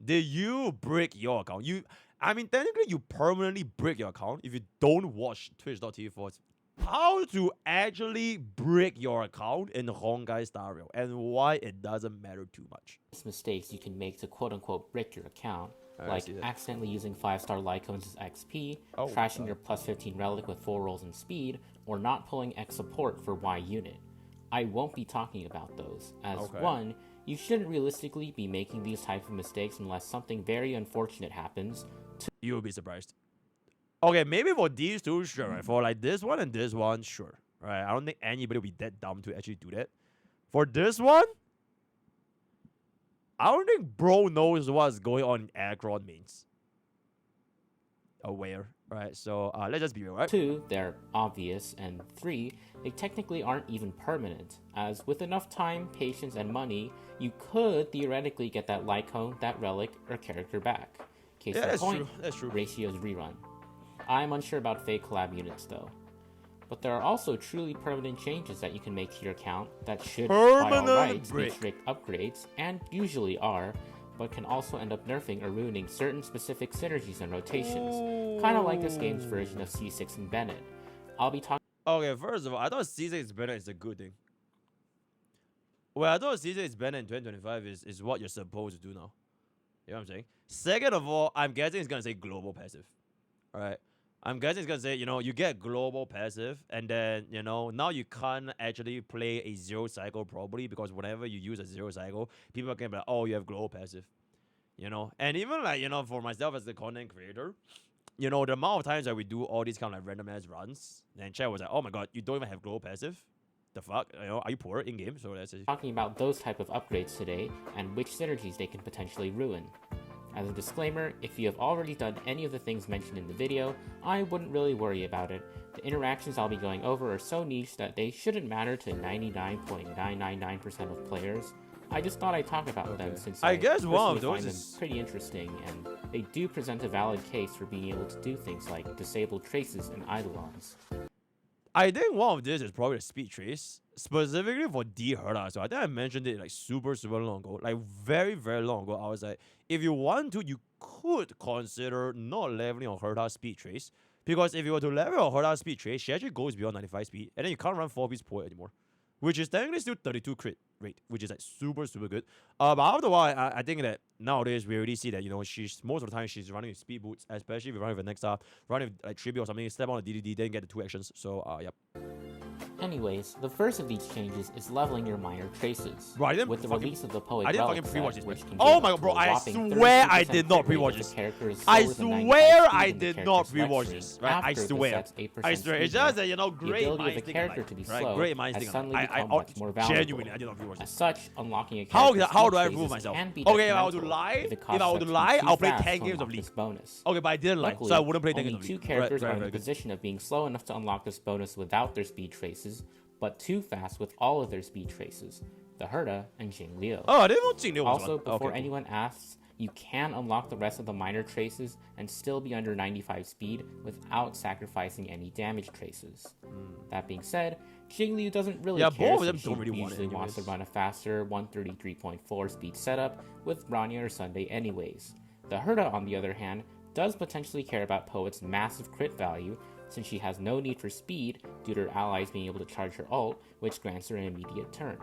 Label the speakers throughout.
Speaker 1: did you break your account? I mean, technically, you permanently break your account if you don't watch Twitch.tv for how to actually break your account in Honkai Star Rail and why it doesn't matter too much.
Speaker 2: Mistakes you can make to quote-unquote break your account,
Speaker 1: I
Speaker 2: like
Speaker 1: see that.
Speaker 2: accidentally using 5-star Lycones as XP,
Speaker 1: Oh,
Speaker 2: trashing
Speaker 1: God.
Speaker 2: your plus 15 relic with 4 rolls in speed, or not pulling X support for Y unit. I won't be talking about those, as
Speaker 1: Okay.
Speaker 2: 1, you shouldn't realistically be making these types of mistakes unless something very unfortunate happens.
Speaker 1: You will be surprised. Okay, maybe for these two, sure. Right? For like this one and this one, sure. Right? I don't think anybody will be that dumb to actually do that. For this one, I don't think bro knows what's going on in Aggron mains. Aware, right? So let's just be real, right?
Speaker 2: 2, they're obvious, and 3, they technically aren't even permanent, as with enough time, patience, and money, you could theoretically get that Lycone, that relic, or character back. Case
Speaker 1: Yeah,
Speaker 2: in
Speaker 1: that's
Speaker 2: point,
Speaker 1: true. That's true.
Speaker 2: Ratio's rerun. I'm unsure about fake collab units though. But there are also truly permanent changes that you can make to your account that should, by all
Speaker 1: Permanent
Speaker 2: rights, be
Speaker 1: break.
Speaker 2: strict upgrades, and usually are, but can also end up nerfing or ruining certain specific synergies and rotations, kind of like this game's version of C6 and Bennett. I'll be talking.
Speaker 1: Okay, first of all, I thought C6 Bennett is a good thing. Well, I thought C6 Bennett in 2025 is what you're supposed to do now. You know what I'm saying? Second of all, I'm guessing it's gonna say global passive. Alright. I'm guessing it's gonna say, you get global passive, and then, now you can't actually play a 0 cycle probably, because whenever you use a 0 cycle, people are gonna be like, oh, you have global passive. And even like, for myself as the content creator, the amount of times that we do all these kind of like random ass runs, and chat was like, oh my god, you don't even have global passive? The fuck? Are you poor in game? So that's it.
Speaker 2: Talking about those type of upgrades today, and which synergies they can potentially ruin. As a disclaimer, if you have already done any of the things mentioned in the video, I wouldn't really worry about it. The interactions I'll be going over are so niche that they shouldn't matter to 99.999% of players. I just thought I'd talk about them since
Speaker 1: I guess one of
Speaker 2: personally
Speaker 1: those
Speaker 2: find
Speaker 1: is
Speaker 2: them pretty interesting, and they do present a valid case for being able to do things like disable traces and Eidolons.
Speaker 1: I think one of this is probably the speed trace, specifically for D Herta. So I think I mentioned it like super long ago, like very long ago. I was like, if you want to, you could consider not leveling on Herta's speed trace, because if you were to level on Herta's speed trace, she actually goes beyond 95 speed, and then you can't run 4-piece poet anymore, which is technically still 32 crit rate, which is like super good. But after a while, I think that nowadays we already see that she's most of the time she's running with speed boots, especially if you run with an Nexa, running with like tribute or something, step on the DDD, then get the 2 actions. So yep.
Speaker 2: Anyways, the first of these changes is leveling your minor traces.
Speaker 1: Bro, I didn't
Speaker 2: with the
Speaker 1: fucking-
Speaker 2: release of the Poet
Speaker 1: I didn't
Speaker 2: Relic
Speaker 1: fucking pre-watch
Speaker 2: set,
Speaker 1: this,
Speaker 2: which
Speaker 1: man.
Speaker 2: can
Speaker 1: Oh
Speaker 2: give
Speaker 1: my
Speaker 2: up
Speaker 1: god, bro,
Speaker 2: to a
Speaker 1: I
Speaker 2: whopping
Speaker 1: swear I
Speaker 2: 33%
Speaker 1: did not
Speaker 2: crit rate
Speaker 1: pre-watch
Speaker 2: if
Speaker 1: this.
Speaker 2: the character is
Speaker 1: I
Speaker 2: slower than 95
Speaker 1: swear
Speaker 2: speed
Speaker 1: I
Speaker 2: in the
Speaker 1: did not
Speaker 2: character's
Speaker 1: pre-watch
Speaker 2: flex
Speaker 1: this,
Speaker 2: range
Speaker 1: right? I
Speaker 2: after the
Speaker 1: swear.
Speaker 2: set's 8%
Speaker 1: I swear. It's
Speaker 2: speed
Speaker 1: just
Speaker 2: nerf.
Speaker 1: that,
Speaker 2: The
Speaker 1: great
Speaker 2: ability of
Speaker 1: minds
Speaker 2: the
Speaker 1: think
Speaker 2: character
Speaker 1: alike,
Speaker 2: to be
Speaker 1: right?
Speaker 2: slow
Speaker 1: Great minds
Speaker 2: has
Speaker 1: think
Speaker 2: suddenly
Speaker 1: alike.
Speaker 2: become
Speaker 1: I
Speaker 2: much more valuable.
Speaker 1: genuinely, I did not pre-watch
Speaker 2: As
Speaker 1: this.
Speaker 2: such, unlocking a
Speaker 1: How
Speaker 2: character's
Speaker 1: do I
Speaker 2: speed
Speaker 1: prove
Speaker 2: traces
Speaker 1: myself?
Speaker 2: can be
Speaker 1: Okay, if I were to
Speaker 2: detrimental
Speaker 1: lie,
Speaker 2: if it
Speaker 1: if
Speaker 2: causes
Speaker 1: I were
Speaker 2: us
Speaker 1: to
Speaker 2: be
Speaker 1: lie,
Speaker 2: too
Speaker 1: I'll play
Speaker 2: fast
Speaker 1: 10
Speaker 2: to
Speaker 1: games of
Speaker 2: unlock
Speaker 1: League.
Speaker 2: this bonus.
Speaker 1: Okay, but I didn't lie,
Speaker 2: Luckily,
Speaker 1: so I wouldn't play 10
Speaker 2: only
Speaker 1: games of
Speaker 2: 2
Speaker 1: League.
Speaker 2: characters are in
Speaker 1: Very
Speaker 2: the
Speaker 1: good.
Speaker 2: position of being slow enough to unlock this bonus without their speed traces, but too fast with all of their speed traces: the Herta and Jing Liu.
Speaker 1: Oh, I didn't know Jing Liu was
Speaker 2: Also,
Speaker 1: one.
Speaker 2: before
Speaker 1: Okay, cool.
Speaker 2: anyone asks, you can unlock the rest of the minor traces and still be under 95 speed without sacrificing any damage traces. That being said, Jing Liu doesn't really
Speaker 1: Yeah,
Speaker 2: care
Speaker 1: both of them
Speaker 2: since she
Speaker 1: don't really want it
Speaker 2: usually wants to
Speaker 1: anyways.
Speaker 2: run a faster 133.4 speed setup with Rania or Sunday anyways. The Herta, on the other hand, does potentially care about Poet's massive crit value since she has no need for speed due to her allies being able to charge her ult, which grants her an immediate turn.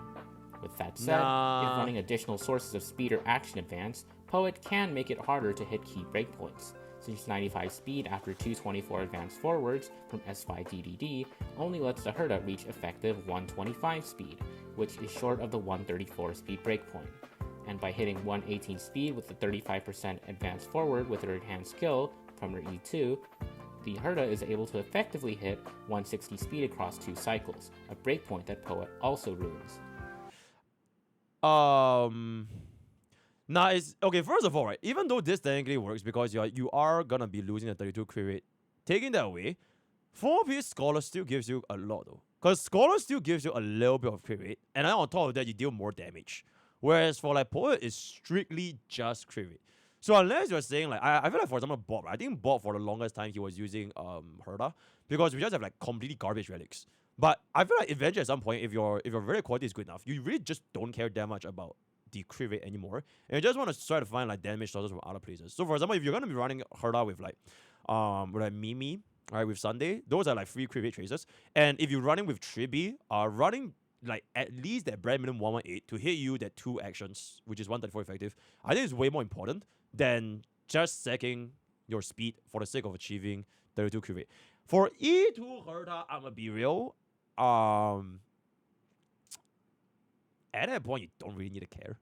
Speaker 2: With that said,
Speaker 1: Nah.
Speaker 2: if running additional sources of speed or action advance, Poet can make it harder to hit key breakpoints, since 95 speed after 224 advance forwards from S5 DDD only lets the Herta reach effective 125 speed, which is short of the 134 speed breakpoint. And by hitting 118 speed with the 35% advance forward with her enhanced skill from her E2, the Herta is able to effectively hit 160 speed across 2 cycles, a breakpoint that Poet also ruins.
Speaker 1: Now it's okay. First of all, right, even though this technically works because you are gonna be losing the 32 crit rate, taking that away, 4-piece Scholar still gives you a lot though. Because Scholar still gives you a little bit of crit rate, and then on top of that, you deal more damage. Whereas for like Poet, it's strictly just crit rate. So unless you're saying like I feel like for example Bob, I think Bob for the longest time he was using Herta because we just have like completely garbage relics. But I feel like eventually at some point if your relic quality is good enough, you really just don't care that much about the crit rate anymore, and you just want to try to find like damage sources from other places. So for example, if you're gonna be running Herta with like Mimi, right, with Sunday, those are like free crit rate tracers. And if you're running with Tribi, running like at least that brand minimum 118 to hit you that 2 actions, which is 134 effective, I think it's way more important than just sacking your speed for the sake of achieving 32 crit rate. For E2 Herta, I'm gonna be real. At that point, you don't really need to care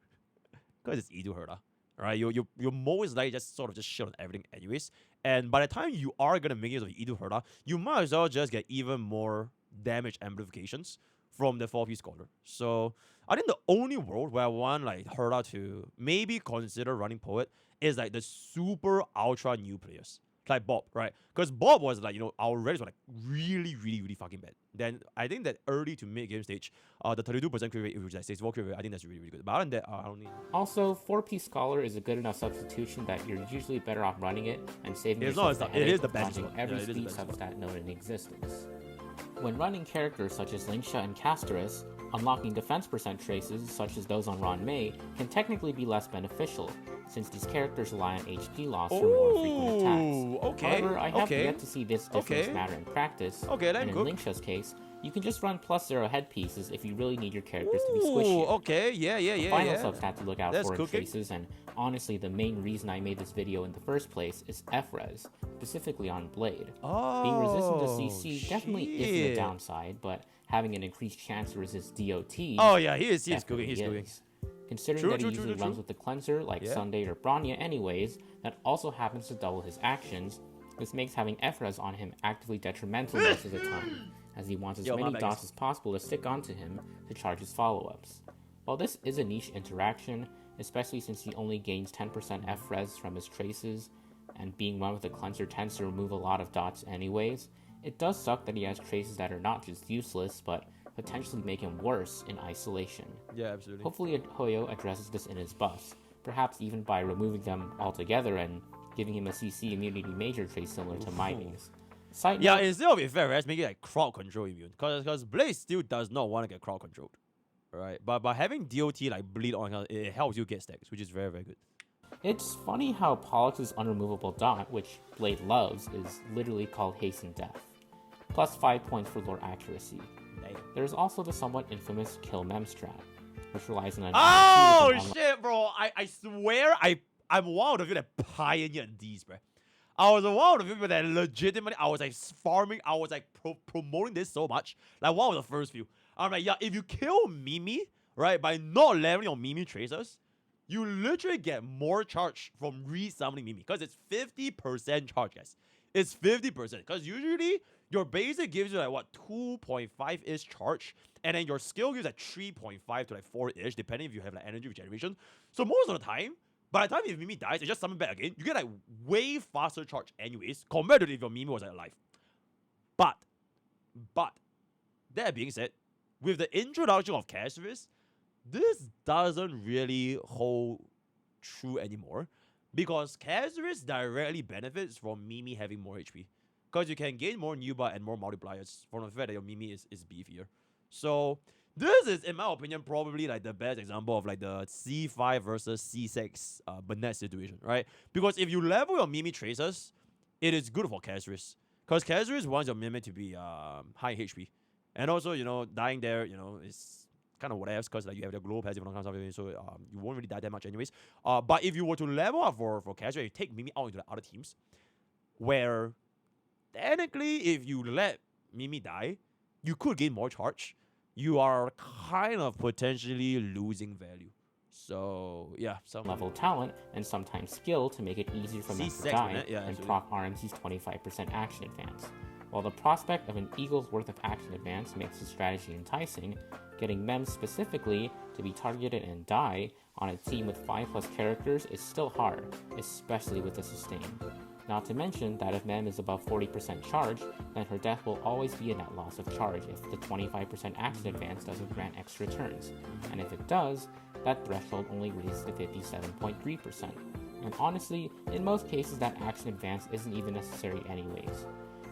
Speaker 1: because it's E2 Herta, right? You're most likely just sort of just shit on everything anyways. And by the time you are gonna make use of E2 Herta, you might as well just get even more damage amplifications from the 4-piece scholar. So I think the only world where I want like Herta to maybe consider running Poet is like the super ultra new players. Like Bob, right? Because Bob was like, our Reddits were like really, really, really fucking bad. Then I think that early to mid game stage, the 32% crit rate, which is like 64 crit rate, I think that's really, really good. But other than that, I don't need.
Speaker 2: Also, 4-piece Scholar is a good enough substitution that you're usually better off running it and saving yourself the
Speaker 1: it is
Speaker 2: headache
Speaker 1: the
Speaker 2: of
Speaker 1: best
Speaker 2: finding
Speaker 1: one.
Speaker 2: every
Speaker 1: Yeah, it is
Speaker 2: speed
Speaker 1: the best
Speaker 2: substat known in existence. When running characters such as Linksha and Casterus, unlocking defense percent traces such as those on Ron Mei can technically be less beneficial, since these characters rely on HP loss for more frequent attacks.
Speaker 1: Okay.
Speaker 2: However, I have yet to see this difference matter in practice,
Speaker 1: Okay,
Speaker 2: and in Linksha's case, you can just run +0 headpieces if you really need your characters to be squishy.
Speaker 1: Okay, yeah.
Speaker 2: The final substat to look out
Speaker 1: That's
Speaker 2: for in
Speaker 1: cooking.
Speaker 2: traces, and honestly the main reason I made this video in the first place, is F-Res, specifically on Blade. Being resistant to CC definitely isn't a downside, but having an increased chance to resist DOT.
Speaker 1: Oh yeah, he is cooking.
Speaker 2: definitely
Speaker 1: He's cooking.
Speaker 2: is. Considering that he usually runs with the cleanser like Sunday or Bronya anyways, that also happens to double his actions, this makes having F-Res on him actively detrimental most of the time, as he wants as many dots as possible to stick onto him to charge his follow-ups. While this is a niche interaction, especially since he only gains 10% F-Res from his traces, and being run with a cleanser tends to remove a lot of dots anyways, it does suck that he has traces that are not just useless, but potentially make him worse in isolation.
Speaker 1: Yeah, absolutely.
Speaker 2: Hopefully Hoyo addresses this in his buffs, perhaps even by removing them altogether and giving him a CC immunity major trait similar to Mighty's. Side note,
Speaker 1: instead of Effect, make it like crowd control immune. Because Blaze still does not want to get crowd controlled. Right? But by having DOT like bleed on, it helps you get stacks, which is very, very good.
Speaker 2: it's funny how Pollux's unremovable dot, which Blade loves, is literally called Hasten Death. Plus 5 points for lore accuracy. There's also the somewhat infamous Kill Mem strat, which relies on an
Speaker 1: shit, bro! I swear I'm one of the people that pioneered these, bro. I was one of the people that legitimately I was like farming, I was like promoting this so much. Like one of the first few. I'm like, yeah, if you kill Mimi, right, by not leveling your Mimi tracers, you literally get more charge from resummoning Mimi. Because it's 50% charge, guys. It's 50%. Because usually your basic gives you like what 2.5-ish charge, and then your skill gives like 3.5 to like 4-ish, depending if you have like energy regeneration. So most of the time, by the time if Mimi dies, it just summon back again. You get like way faster charge anyways, compared to if your Mimi was like alive. But that being said, with the introduction of cash service, this doesn't really hold true anymore, because cash service directly benefits from Mimi having more HP. Because you can gain more Nuba and more multipliers from the fact that your Mimi is beefier. So this is, in my opinion, probably like the best example of like the C5 versus C6 Burnett situation, right? Because if you level your Mimi tracers, it is good for Caceres. Because Caceres wants your Mimi to be high HP. And also, dying there, is kind of whatever, because like you have the global passive and all kinds of stuff, so you won't really die that much anyways. But if you were to level up for Caceres, you take Mimi out into the other teams, where technically, if you let Mimi die, you could gain more charge. You are kind of potentially losing value. So, yeah. Some
Speaker 2: level talent and sometimes skill to make it easier for them to die and proc RMC's 25% action advance. While the prospect of an eagle's worth of action advance makes the strategy enticing, getting Mem specifically to be targeted and die on a team with 5+ characters is still hard, especially with the sustain. Not to mention that if Mem is above 40% charge, then her death will always be a net loss of charge if the 25% action advance doesn't grant extra turns, and if it does, that threshold only raises to 57.3%. And honestly, in most cases that action advance isn't even necessary anyways.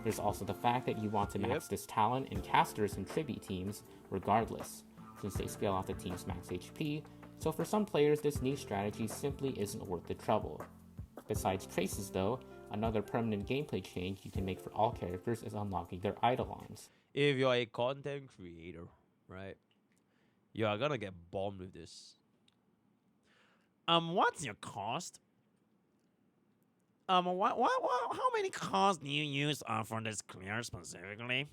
Speaker 2: There's also the fact that you want to max this talent in casters and tribute teams regardless, since they scale off the team's max HP, So for some players, this niche strategy simply isn't worth the trouble. Besides traces though, another permanent gameplay change you can make for all characters is unlocking their Eidolons.
Speaker 1: If you're a content creator, right, you are gonna get bombed with this. What's your cost? How many costs do you use for this clear specifically?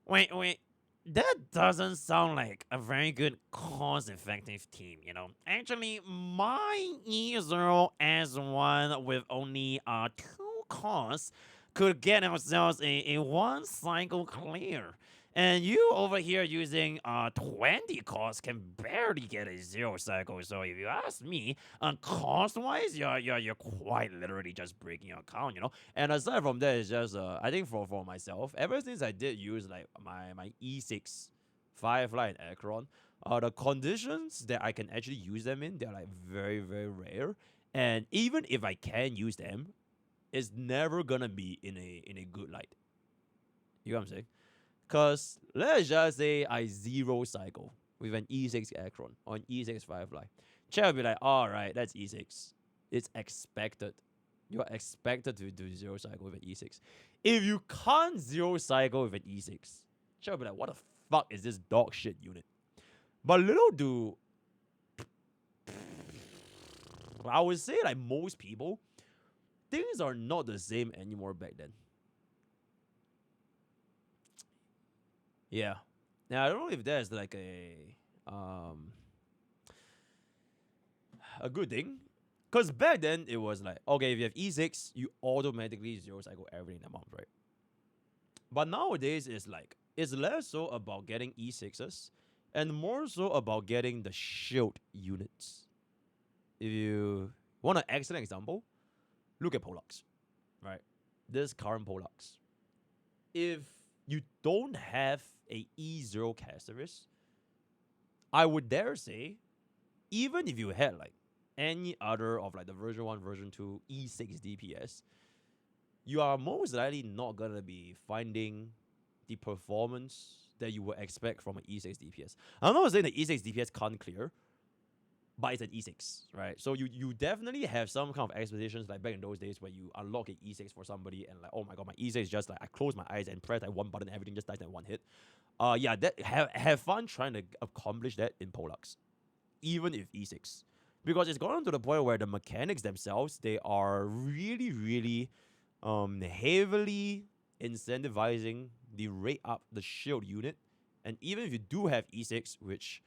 Speaker 1: Wait. That doesn't sound like a very good cost-effective team, you know? Actually, my E0S1 with only 2 costs could get ourselves a 1 cycle clear. And you over here using 20 costs can barely get a 0 cycle. So if you ask me, cost-wise, you're quite literally just breaking your account, you know. And aside from that, it's just I think for myself, ever since I did use like my E6 Firefly and Acheron, the conditions that I can actually use them in, they're like very very rare. And even if I can use them, it's never gonna be in a good light. You know what I'm saying? Because let's just say I 0 cycle with an E6 Acheron or an E6 Firefly. Chat will be like, alright, that's E6. It's expected. You're expected to do 0 cycle with an E6. If you can't 0 cycle with an E6, chat will be like, what the fuck is this dog shit unit? But little do I would say like most people, things are not the same anymore back then. Yeah. Now I don't know if there's like a good thing. Because back then it was like, okay, if you have E6, you automatically 0 cycle everything in a month, right? But nowadays it's like it's less so about getting E6s and more so about getting the shield units. If you want an excellent example, look at Polux, right? This current Polux. If you don't have a E0 Caceres, I would dare say, even if you had like any other of like the version 1, version 2, E6 DPS, you are most likely not gonna be finding the performance that you would expect from an E6 DPS. I'm not saying the E6 DPS can't clear, but it's an E6, right? So you definitely have some kind of expectations like back in those days where you unlock an E6 for somebody and like, oh my god, my E6 is just like I close my eyes and press that one button, everything just dies in one hit. Yeah, that have fun trying to accomplish that in Polux, even if E6, because it's gotten to the point where the mechanics themselves, they are really really heavily incentivizing the rate up the shield unit, and even if you do have E6, which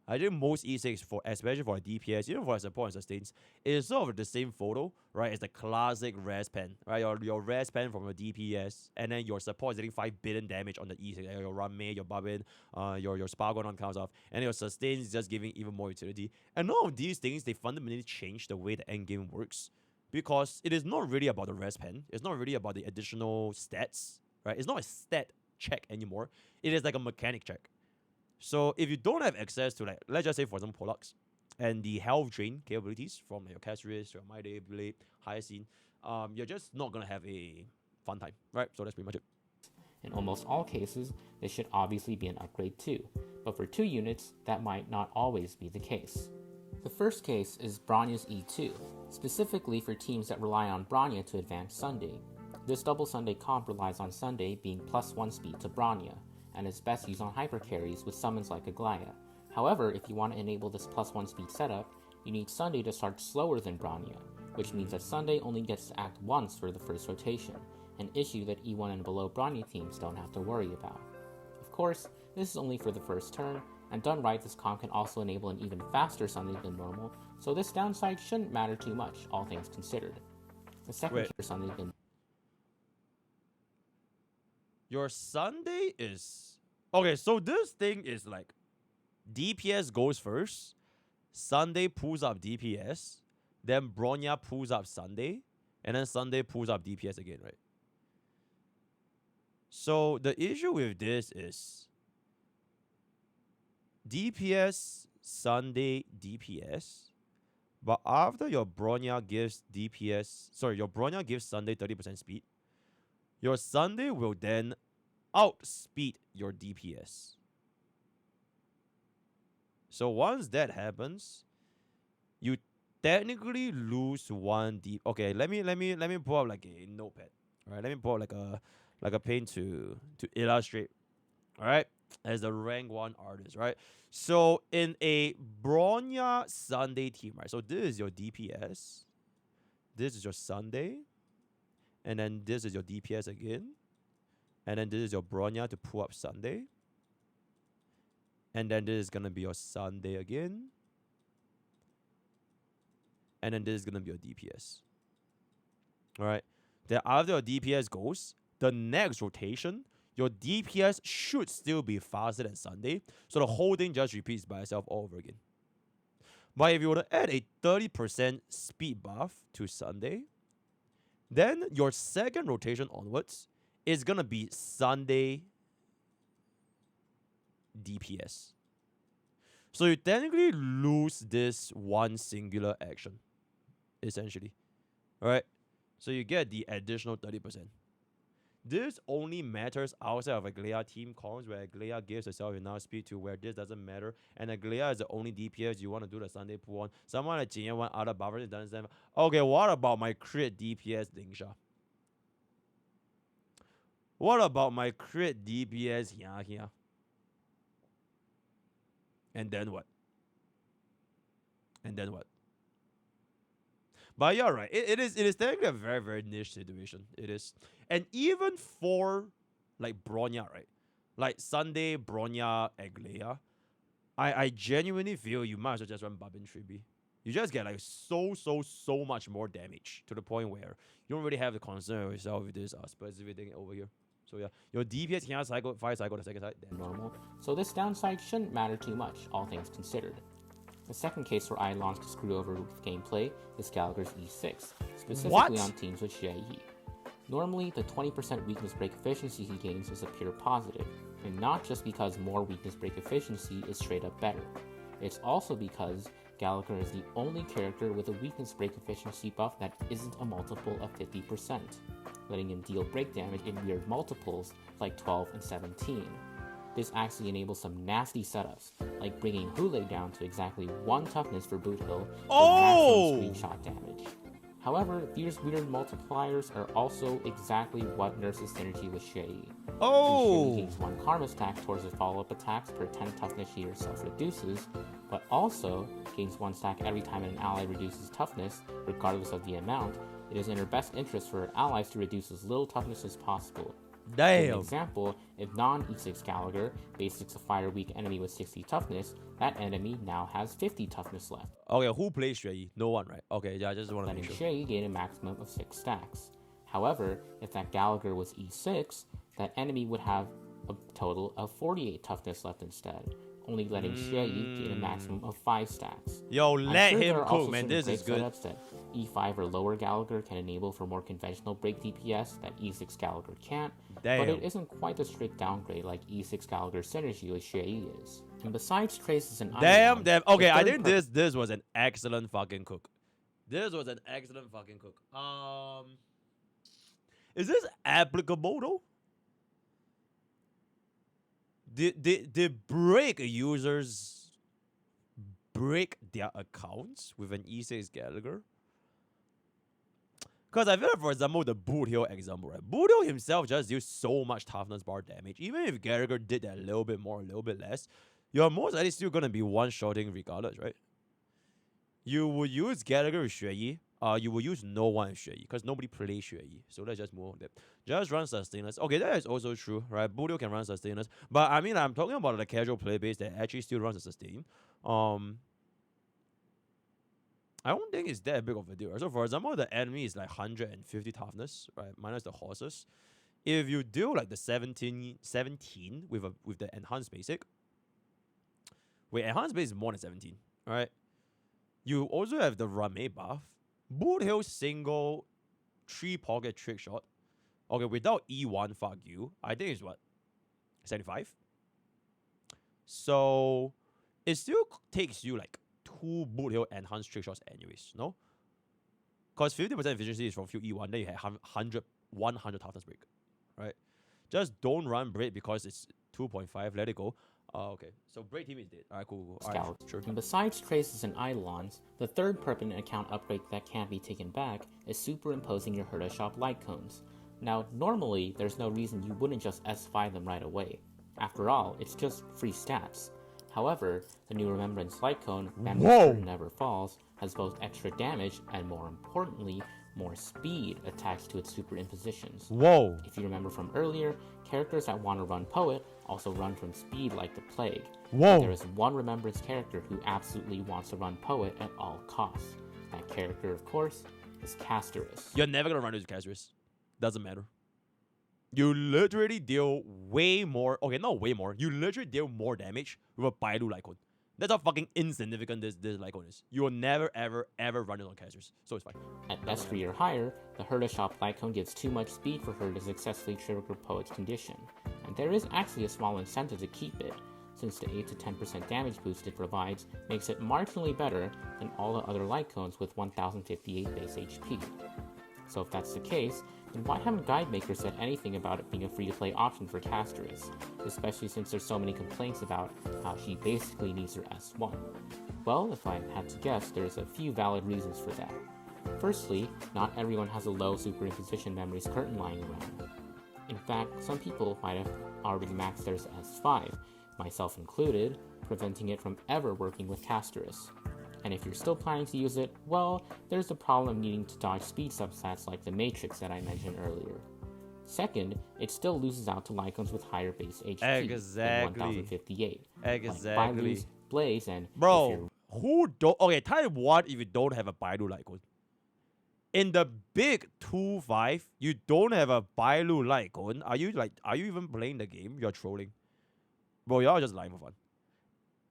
Speaker 1: I think most E6 for especially for a DPS, even for a support and sustains, is sort of the same photo, right? It's the classic res pen, right? Your res pen from your DPS, and then your support is getting 5 billion damage on the E6. Your Rame, your Babin, your Spargon on counts off, and your sustain is just giving even more utility. And all of these things, they fundamentally change the way the end game works, because it is not really about the res pen. It's not really about the additional stats, right? It's not a stat check anymore. It is like a mechanic check. So if you don't have access to, like, let's just say for example Polux and the health drain capabilities from your Caceres, your My Day Blade, Hyacine, you're just not gonna have a fun time, right? So that's pretty much it.
Speaker 2: In almost all cases, this should obviously be an upgrade too, but for 2 units, that might not always be the case. The first case is Bronya's E2, specifically for teams that rely on Bronya to advance Sunday. This double Sunday comp relies on Sunday being +1 speed to Bronya, and is best used on hyper carries with summons like Aglaya. However, if you want to enable this +1 speed setup, you need Sunday to start slower than Bronya, which means that Sunday only gets to act once for the first rotation, an issue that E1 and below Bronya teams don't have to worry about. Of course, this is only for the first turn, and done right, this comp can also enable an even faster Sunday than normal, so this downside shouldn't matter too much, all things considered. The second tier Sunday bin.
Speaker 1: Your Sunday is okay. So this thing is like DPS goes first, Sunday pulls up DPS, then Bronya pulls up Sunday, and then Sunday pulls up DPS again, right? So the issue with this is DPS Sunday DPS, but after your Bronya gives your Bronya gives Sunday 30% speed, your Sunday will then outspeed your DPS. So once that happens, you technically lose one D. Okay, let me pull up like a notepad. All right, let me pull up like a pen to illustrate. All right, as a rank 1 artist, right? So in a Bronya Sunday team, right? So this is your DPS, this is your Sunday, and then this is your DPS again, and then this is your Bronya to pull up Sunday, and then this is gonna be your Sunday again, and then this is gonna be your DPS. All right. Then after your DPS goes, the next rotation, your DPS should still be faster than Sunday, so the whole thing just repeats by itself all over again. But if you were to add a 30% speed buff to Sunday, then your second rotation onwards is gonna be Sunday DPS. So you technically lose this one singular action, essentially. Alright? So you get the additional 30%. This only matters outside of a Glea team comms where Glea gives herself enough speed to where this doesn't matter, and a Glea is the only DPS you want to do the Sunday pull on. Someone like Jin one other buffers doesn't. Okay, what about my crit DPS Dingsha? What about my crit DPS here? And then what? And then what? But you're right. It is technically a very, very niche situation. It is. And even for like Bronya, right? Like Sunday, Bronya, Aglea, I genuinely feel you might as well just run Babin Tribi. You just get like so much more damage to the point where you don't really have to concern yourself with this specific thing over here. So yeah, your DPS can cycle 5 cycle the second side.
Speaker 2: Normal, so this downside shouldn't matter too much, all things considered. The second case where Eidolons could screw over with gameplay is Gallagher's E6, specifically on teams with Xie Yi. Normally, the 20% weakness break efficiency he gains is a pure positive, and not just because more weakness break efficiency is straight up better. It's also because Gallagher is the only character with a weakness break efficiency buff that isn't a multiple of 50%, letting him deal break damage in weird multiples like 12 and 17. This actually enables some nasty setups, like bringing Hule down to exactly 1 toughness for Boot Hill for maximum screenshot damage. However, these weird multipliers are also exactly what nurses synergy with Xie Yi. Xie Yi gains 1 karma stack towards his follow-up attacks per 10 toughness she herself reduces, but also gains 1 stack every time an ally reduces toughness, regardless of the amount. It is in her best interest for her allies to reduce as little toughness as possible.
Speaker 1: Damn.
Speaker 2: For example, if non-E6 Gallagher basics a fire weak enemy with 60 toughness, that enemy now has 50 toughness left.
Speaker 1: Okay, who plays Xue Yi? No one, right? Okay, yeah, I just want to make sure.
Speaker 2: Letting Xue Yi gain a maximum of 6 stacks. However, if that Gallagher was E6, that enemy would have a total of 48 toughness left instead, only letting Xie Yi gain a maximum of 5 stacks.
Speaker 1: Yo, let him cook, man. This is good.
Speaker 2: That E5 or lower Gallagher can enable for more conventional break DPS that E6 Gallagher can't, but it isn't quite the strict downgrade like E6 Gallagher synergy with Xie Yi is. And besides Traces and
Speaker 1: damn. Okay, I think this was an excellent fucking cook. This was an excellent fucking cook. Is this applicable though? Did break users break their accounts with an E6 Gallagher? Because I feel like, for example, the Boot Hill example, right? Boot Hill himself just used so much toughness bar damage. Even if Gallagher did that a little bit more, a little bit less, you're most likely still going to be one-shotting regardless, right? You would use Gallagher with Xue Yi. You will use no one with Xue Yi because nobody plays Xue Yi. So let's just move on that. Just run sustainers. Okay, that is also true, right? Boot Hill can run sustainers. But I mean, I'm talking about the casual play base that actually still runs a sustain. I don't think it's that big of a deal. So for example, the enemy is like 150 toughness, right? Minus the horses. If you do like the 17 with the enhanced basic, wait, enhanced basic is more than 17, right? You also have the Rame buff. Boot Hill single 3 pocket trick shot. Okay, without E1, fuck you. I think it's what? 75? So it still takes you like 2 Boot Hill enhanced trick shots anyways, no? Because 50% efficiency is from few E1, then you have 100 toughness break, right? Just don't run break because it's 2.5, let it go. Oh, okay. So break team is dead. Alright, cool.
Speaker 2: Scout.
Speaker 1: Alright, sure.
Speaker 2: And besides traces and Eidolons, the third permanent account upgrade that can't be taken back is superimposing your Herta shop light cones. Now, normally, there's no reason you wouldn't just S5 them right away. After all, it's just free stats. However, the new Remembrance light cone, Memory Never Falls, has both extra damage and, more importantly, more speed attached to its superimpositions.
Speaker 1: Whoa!
Speaker 2: If you remember from earlier, characters that want to run Poet also run from speed like the plague.
Speaker 1: Whoa!
Speaker 2: There is one Remembrance character who absolutely wants to run Poet at all costs. That character, of course, is Castorus.
Speaker 1: You're never gonna run into Castorus. Doesn't matter. You literally deal way more. Okay, not way more. You literally deal more damage with a Bailu Lycon. That's how fucking insignificant this Lycon is. You will never, ever, ever run it on Castorus. So it's fine.
Speaker 2: At S3 or higher, the Herta shop Lycon gives too much speed for her to successfully trigger Poet's condition. And there is actually a small incentive to keep it, since the 8 to 10% damage boost it provides makes it marginally better than all the other light cones with 1058 base HP. So if that's the case, then why haven't guide makers said anything about it being a free-to-play option for Castorus, especially since there's so many complaints about how she basically needs her S1? Well, if I had to guess, there's a few valid reasons for that. Firstly, not everyone has a low superimposition memories curtain lying around. In fact, some people might have already maxed theirs S5, myself included, preventing it from ever working with Castorus. And if you're still planning to use it, well, there's the problem of needing to dodge speed substats like the Matrix that I mentioned earlier. Second, it still loses out to Lycons with higher base HP than 1058.
Speaker 1: Exactly.
Speaker 2: Like Bailu's, Blaze, and
Speaker 1: bro, who don't... Okay, tell you what, if you don't have a Bailu Lycon. In the big 2-5, you don't have a Bailu Lycon. Are you even playing the game? You're trolling. Bro, you're just lying for fun.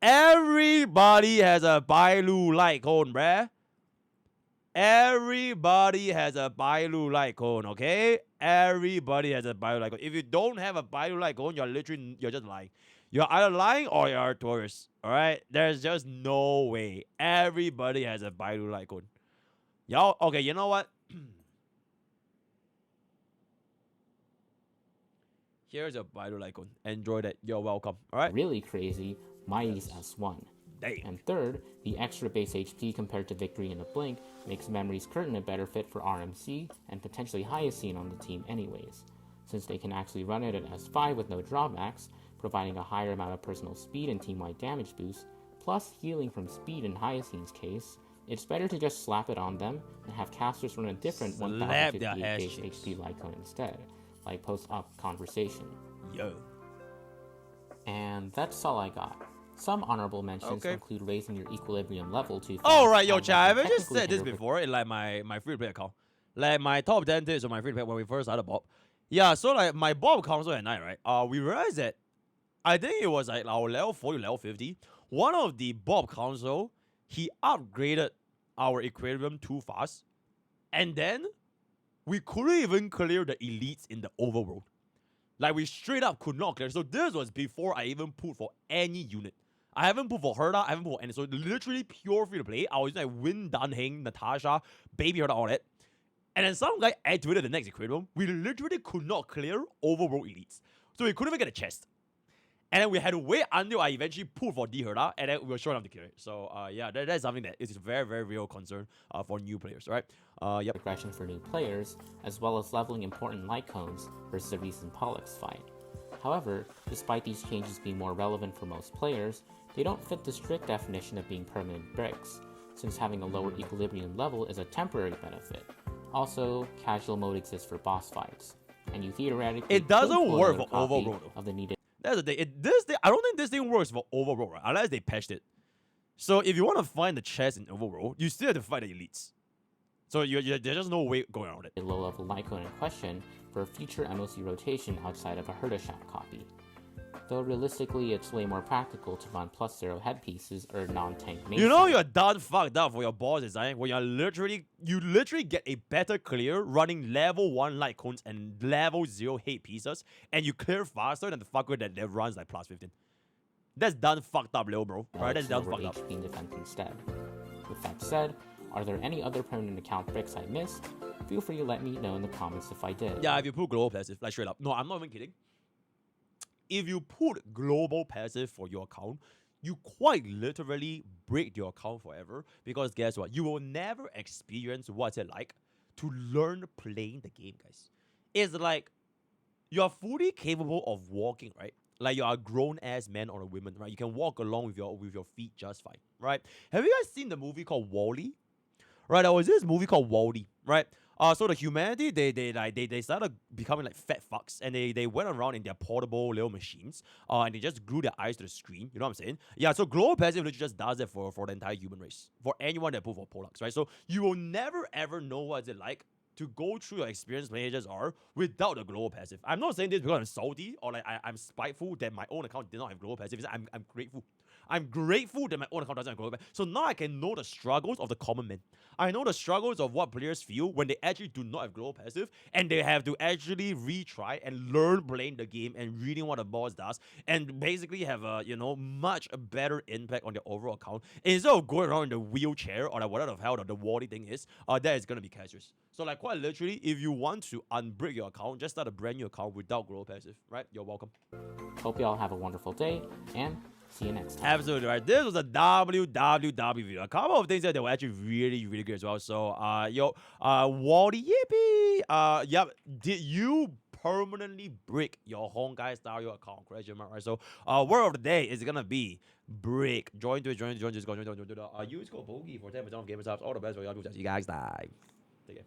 Speaker 1: Everybody has a Bailu Lycon, bruh. Everybody has a Bailu Lycon, okay? Everybody has a Bailu Lycon. If you don't have a Bailu Lycon, you're just lying. You're either lying or you're a tourist, alright? There's just no way. Everybody has a Bailu Lycon. Y'all, okay, you know what? Here's a Bailu Lycon. Enjoy that. You're welcome, alright?
Speaker 2: Really crazy, Mighty's S1.
Speaker 1: Damn.
Speaker 2: And third, the extra base HP compared to Victory in a Blink makes Memory's Curtain a better fit for RMC and potentially Hyacine on the team anyways, since they can actually run it at S5 with no drawbacks, providing a higher amount of personal speed and team-wide damage boost, plus healing from speed in Hyacine's case. It's better to just slap it on them and have casters run a different 1058 base HP Lycon instead, like post-op conversation.
Speaker 1: Yo.
Speaker 2: And that's all I got. Some honorable mentions include raising your equilibrium level to...
Speaker 1: Alright, yo, chat, I've just said this before in like my free-to-play account. Like my top 10 tips on my free-to-play when we first started Bob. Yeah, so like my Bob console at night, right? We realized that I think it was like our level 40, level 50. One of the Bob console, he upgraded our equilibrium too fast. And then we couldn't even clear the elites in the overworld. Like we straight up could not clear. So this was before I even put for any unit. I haven't put for Herta, I haven't put for any. So literally pure free to play. I was like Win Dan Heng, Natasha, Baby Herta, all that. And then some guy activated the next equilibrium. We literally could not clear overworld elites. So we couldn't even get a chest. And then we had to wait until I eventually pulled for D Herta, and then we were short enough to clear it. So yeah, that's something that is a very, very real concern for new players, right? Yep.
Speaker 2: Progression for new players, as well as leveling important light cones versus the recent Pollux fight. However, despite these changes being more relevant for most players, they don't fit the strict definition of being permanent breaks, since having a lower equilibrium level is a temporary benefit. Also, casual mode exists for boss fights, and you theoretically
Speaker 1: it doesn't work for overworld
Speaker 2: of the needed.
Speaker 1: That's the thing. I don't think this thing works for overworld, right? Unless they patched it. So if you want to find the chest in overworld, you still have to fight the elites. So there's just no way going around it.
Speaker 2: A low-level Lycon in question for a future MOC rotation outside of a Herta shop copy. Though realistically, it's way more practical to run +0 headpieces or non-tank main.
Speaker 1: You know you're done fucked up for your boss design when you literally get a better clear running level 1 light cones and level 0 hate pieces, and you clear faster than the fucker that runs like +15. That's done fucked up, little bro. Right? That's done fucked up.
Speaker 2: HP defense instead. With that said, are there any other permanent account bricks I missed? Feel free to let me know in the comments if I did.
Speaker 1: Yeah, if you put global passive, like straight up. No, I'm not even kidding. if you put global passive for your account, you quite literally break your account forever, because guess what? You will never experience what's it like to learn playing the game, guys. It's like you're fully capable of walking, right? Like you're a grown ass man or a woman, right? You can walk along with your feet just fine, right? Have you guys seen the movie called Wall-E? Right, there was this movie called Wall-E, right? So the humanity they started becoming like fat fucks, and they went around in their portable little machines, and they just glued their eyes to the screen. You know what I'm saying? Yeah. So global passive literally just does that for the entire human race, for anyone that put for Pollux, right? So you will never ever know what it's like to go through your experience playing HSR without the global passive. I'm not saying this because I'm salty or like I'm spiteful that my own account did not have global passive. I'm grateful. I'm grateful that my own account doesn't have global passive. So now I can know the struggles of the common man. I know the struggles of what players feel when they actually do not have global passive, and they have to actually retry and learn playing the game and reading what the boss does, and basically have a much better impact on their overall account instead of going around in the wheelchair or like whatever the hell the Wally thing is. That is gonna be casuals. So like quite literally, if you want to unbrick your account, just start a brand new account without global passive. Right? You're welcome.
Speaker 2: Hope you all have a wonderful day, and see you next time.
Speaker 1: Absolutely right. This was a WWW video. A couple of things that were actually really, really good as well. So, Wally Yippee. Yep. Did you permanently break your Honkai style account? Question mark. Right. So, word of the day is gonna be break. Join to it. Join. Just go. Join. Use code Bogey for 10% off Gamer Subs. All the best for y'all. See you guys. Take care.